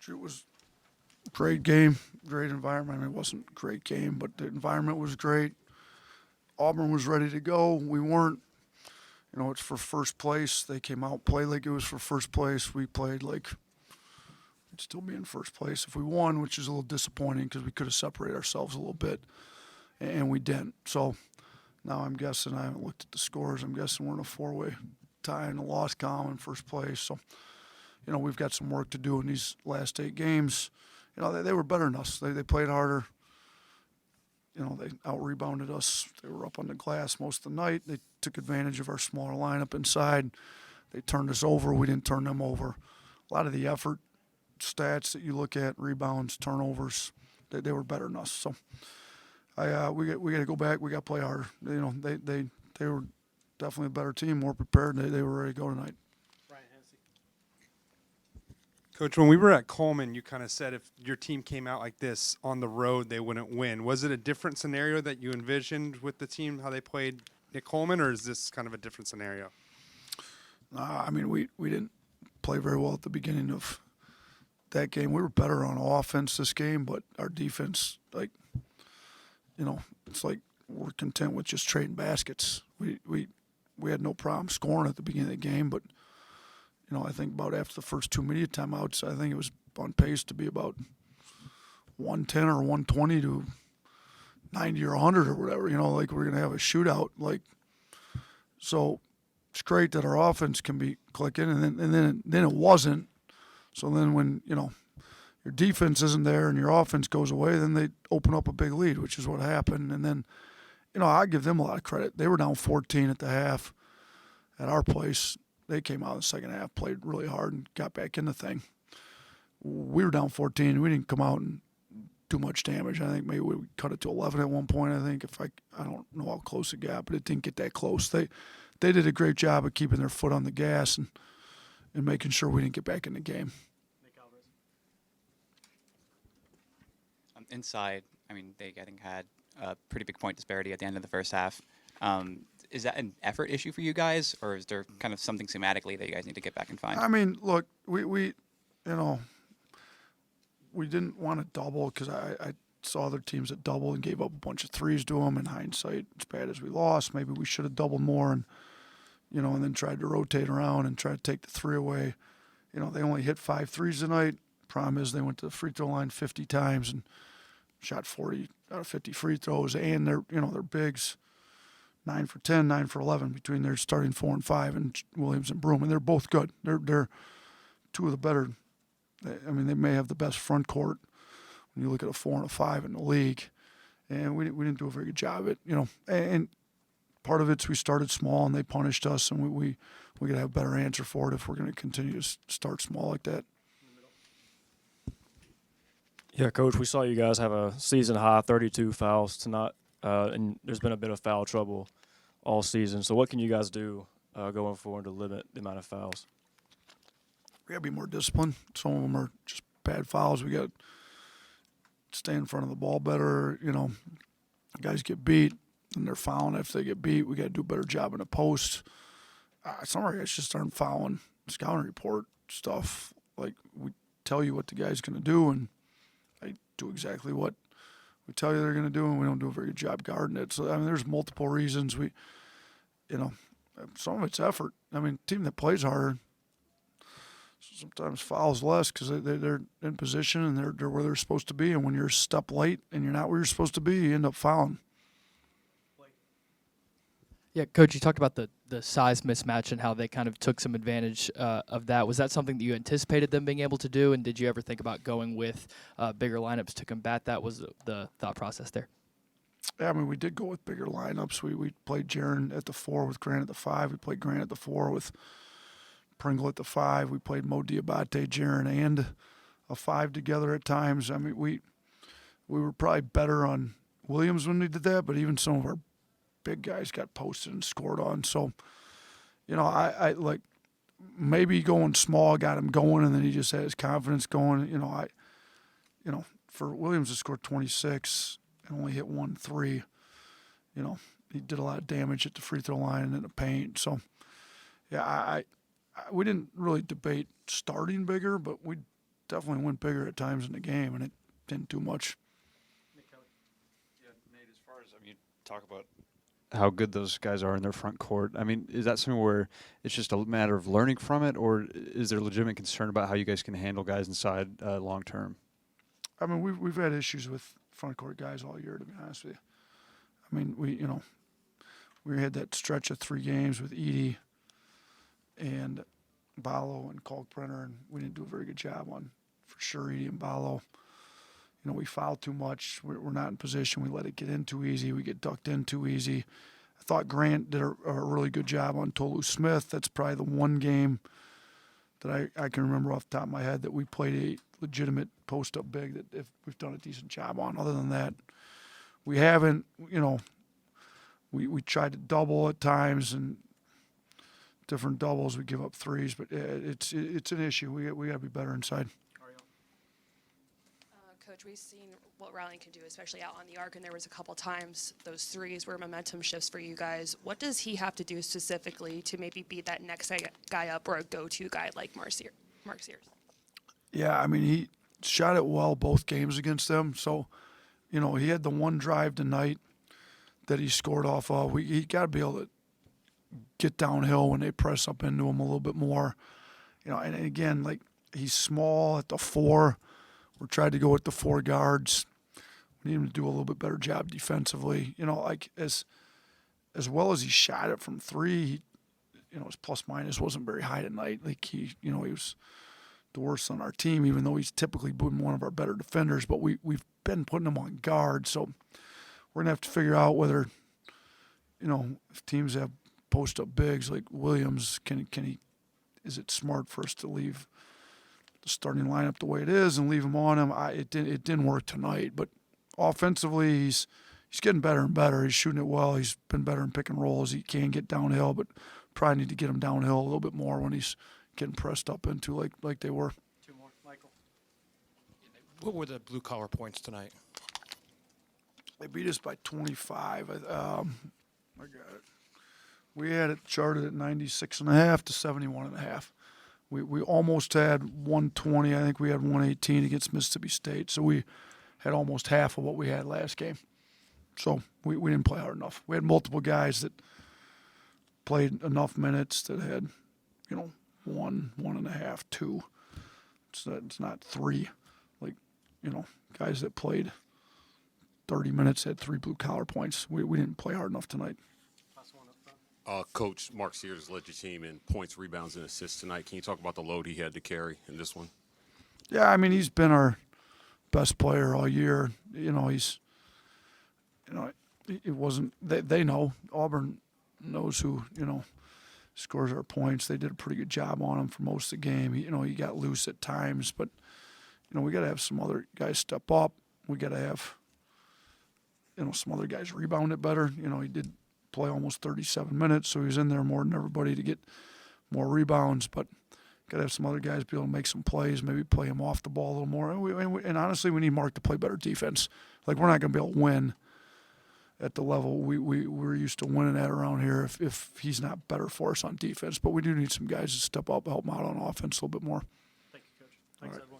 It was a great game, great environment. I mean, it wasn't a great game, but the environment was great. Auburn was ready to go. We weren't. It's for first place. They came out, played like it was for first place. We played like we'd still be in first place if we won, which is a little disappointing because we could have separated ourselves a little bit, and we didn't. So now I'm guessing, I haven't looked at the scores, I'm guessing we're in a four-way tie in the loss column in first place. So, we've got some work to do in these last 8 games. They were better than us. They played harder. They out-rebounded us. They were up on the glass most of the night. They took advantage of our smaller lineup inside. They turned us over. We didn't turn them over. A lot of the effort stats that you look at, rebounds, turnovers, they were better than us. So we got to go back. We got to play harder. They were definitely a better team, more prepared. They were ready to go tonight. Coach, when we were at Coleman, you kind of said if your team came out like this on the road, they wouldn't win. Was it a different scenario that you envisioned with the team, how they played at Coleman, or is this kind of a different scenario? I mean, we didn't play very well at the beginning of that game. We were better on offense this game, but our defense, it's like we're content with just trading baskets. We had no problem scoring at the beginning of the game, but I think about after the first 2 media timeouts, I think it was on pace to be about 110 or 120 to 90 or 100 or whatever. Like we're going to have a shootout. So it's great that our offense can be clicking, and then it wasn't. So then when your defense isn't there and your offense goes away, then they open up a big lead, which is what happened. And then I give them a lot of credit. They were down 14 at the half at our place. They came out in the second half, played really hard, and got back in the thing. We were down 14. We didn't come out and do much damage. I think maybe we cut it to 11 at one point. I don't know how close it got, but it didn't get that close. They did a great job of keeping their foot on the gas and making sure we didn't get back in the game. Inside, I mean, they I think had a pretty big point disparity at the end of the first half. Is that an effort issue for you guys, or is there kind of something schematically that you guys need to get back and find? I mean, look, we didn't want to double because I saw other teams that doubled and gave up a bunch of threes to them. In hindsight, as bad as we lost, maybe we should have doubled more and then tried to rotate around and try to take the three away. They only hit 5 threes tonight. Problem is they went to the free throw line 50 times and shot 40 out of 50 free throws, and they're bigs. 9 for 10, 9 for 11 between their starting 4 and 5 and Williams and Broom, and they're both good. They're two of the better. I mean, they may have the best front court when you look at a 4 and a 5 in the league, and we didn't do a very good job of it. And part of it's we started small and they punished us, and we got to have a better answer for it if we're going to continue to start small like that. Yeah, Coach, we saw you guys have a season high 32 fouls tonight. And there's been a bit of foul trouble all season. So what can you guys do going forward to limit the amount of fouls? We got to be more disciplined. Some of them are just bad fouls. We got to stay in front of the ball better. Guys get beat and they're fouling after they get beat. We got to do a better job in the post. Some of our guys just aren't fouling. Scouting report stuff. Like, we tell you what the guy's going to do, and they do exactly what we tell you they're going to do, and we don't do a very good job guarding it. So, I mean, there's multiple reasons. Some of it's effort. I mean, a team that plays harder sometimes fouls less because they're in position and they're where they're supposed to be. And when you're a step late and you're not where you're supposed to be, you end up fouling. Yeah, Coach, you talked about the size mismatch and how they kind of took some advantage of that. Was that something that you anticipated them being able to do, and did you ever think about going with bigger lineups to combat that? Was the thought process there? Yeah, I mean, we did go with bigger lineups. We played Jaron at the 4 with Grant at the 5. We played Grant at the 4 with Pringle at the 5. We played Mo Diabate, Jaron, and a 5 together at times. I mean, we were probably better on Williams when we did that, but even some of our big guys got posted and scored on. So, I like maybe going small got him going, and then he just had his confidence going. For Williams to score 26 and only hit 1 3, he did a lot of damage at the free throw line and in the paint. So, yeah, we didn't really debate starting bigger, but we definitely went bigger at times in the game, and it didn't do much. Yeah, Nate, as far as you talk about how good those guys are in their front court, I mean, is that something where it's just a matter of learning from it, or is there legitimate concern about how you guys can handle guys inside long term? I mean, we've had issues with front court guys all year, to be honest with you. I mean, we had that stretch of 3 games with Edie and Ballo and Kalkbrenner, and we didn't do a very good job on, for sure, Edie and Ballo. We fouled too much. We're not in position. We let it get in too easy. We get ducked in too easy. I thought Grant did a really good job on Tolu Smith. That's probably the one game that I can remember off the top of my head that we played a legitimate post-up big that if we've done a decent job on. Other than that, we haven't, we tried to double at times and different doubles. We give up threes, but it's an issue. We got to be better inside. Coach, we've seen what Riley can do, especially out on the arc, and there was a couple times those threes were momentum shifts for you guys. What does he have to do specifically to maybe be that next guy up or a go-to guy like Mark Sears? Yeah, I mean, he shot it well both games against them. So, he had the one drive tonight that he scored off of. He got to be able to get downhill when they press up into him a little bit more. And again, like, he's small at the 4. We tried to go with the 4 guards. We need him to do a little bit better job defensively. Like as well as he shot it from 3, his plus minus wasn't very high tonight. Like he was the worst on our team, even though he's typically been one of our better defenders. But we've been putting him on guard, so we're gonna have to figure out whether, if teams have post up bigs like Williams, can he? Is it smart for us to leave the starting lineup the way it is and leave him on him? It didn't work tonight, but offensively he's getting better and better. He's shooting it well. He's been better in pick and rolls. He can get downhill, but probably need to get him downhill a little bit more when he's getting pressed up into like they were. 2 more, Michael. What were the blue collar points tonight? They beat us by 25. I got it. We had it charted at 96.5 to 71.5. We almost had 120. I think we had 118 against Mississippi State. So we had almost half of what we had last game. So we didn't play hard enough. We had multiple guys that played enough minutes that had, 1, 1.5, 2. It's not 3. Like, guys that played 30 minutes had 3 blue collar points. We didn't play hard enough tonight. Coach Mark Sears led your team in points, rebounds, and assists tonight. Can you talk about the load he had to carry in this one? Yeah, I mean, he's been our best player all year. He's, it wasn't, they know, Auburn knows who, scores our points. They did a pretty good job on him for most of the game. He got loose at times, but, we got to have some other guys step up. We got to have, some other guys rebound it better. He did play almost 37 minutes, so he was in there more than everybody to get more rebounds, but got to have some other guys be able to make some plays, maybe play him off the ball a little more. And honestly, we need Mark to play better defense. Like, we're not going to be able to win at the level we're used to winning at around here if he's not better for us on defense. But we do need some guys to step up, help him out on offense a little bit more. Thank you, Coach. Thanks, everyone.